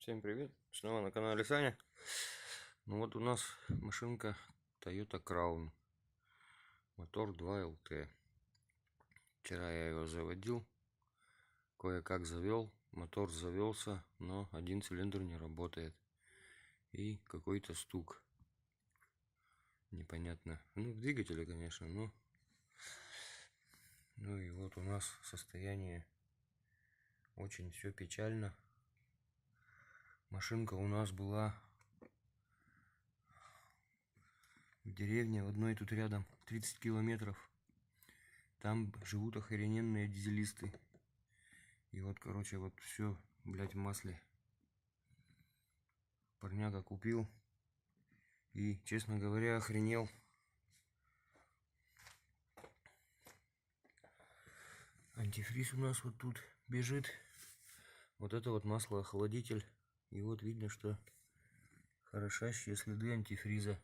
Всем привет! Снова на канале Саня. Ну вот у нас машинка Toyota Crown. Мотор 2 LT. Вчера я его заводил. Кое-как завел. Мотор завелся, но один цилиндр не работает. И какой-то стук. Непонятно. Ну, в двигателе, конечно, но... Ну и вот у нас состояние очень все печально. Машинка у нас была в деревне, в одной тут рядом, 30 километров. Там живут охрененные дизелисты. И вот, короче, вот все, блядь, в масле. Парняга купил. И, честно говоря, охренел. Антифриз у нас вот тут бежит. Вот это вот маслоохладитель. И вот видно, что хорошащие следы антифриза.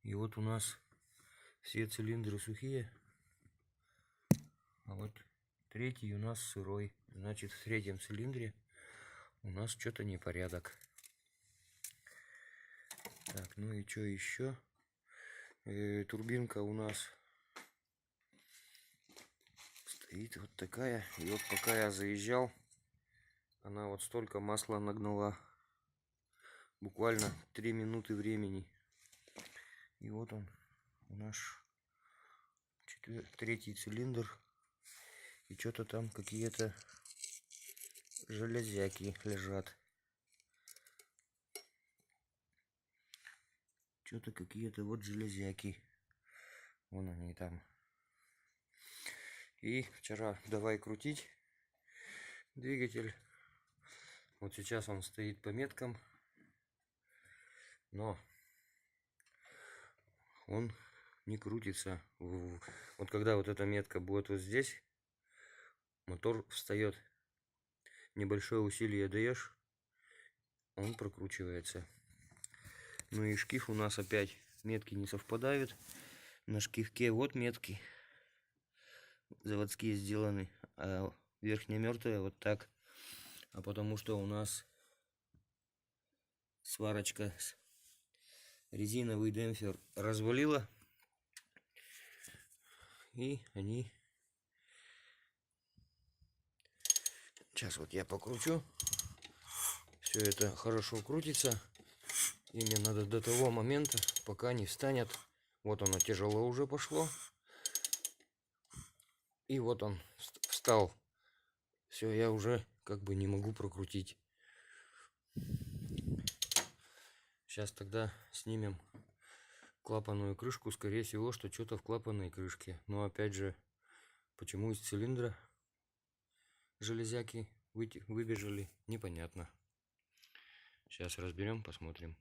И вот у нас все цилиндры сухие. А вот третий у нас сырой. Значит, в третьем цилиндре у нас что-то непорядок. Так, ну и что еще? Турбинка у нас стоит вот такая. И вот пока я заезжал, она вот столько масла нагнала. Буквально 3 минуты времени. И вот он, наш третий цилиндр. И что-то там какие-то железяки лежат. Что-то какие-то вот железяки. Вон они там. И вчера давай крутить двигатель. Вот сейчас он стоит по меткам. Но он не крутится. Вот когда вот эта метка будет вот здесь, мотор встает. Небольшое усилие даешь, он прокручивается. Ну и шкив у нас опять метки не совпадают. На шкивке вот метки заводские сделаны, а верхняя мертвая вот так. А потому что у нас сварочка, резиновый демпфер развалила, и они... Сейчас вот я покручу. Все это хорошо крутится. И мне надо до того момента, пока не встанет. Вот оно тяжело уже пошло. И вот он встал. Все, я уже как бы не могу прокрутить. Сейчас тогда снимем клапанную крышку. Скорее всего, что что-то в клапанной крышке. Но опять же, почему из цилиндра железяки выбежали, непонятно. Сейчас разберем, посмотрим.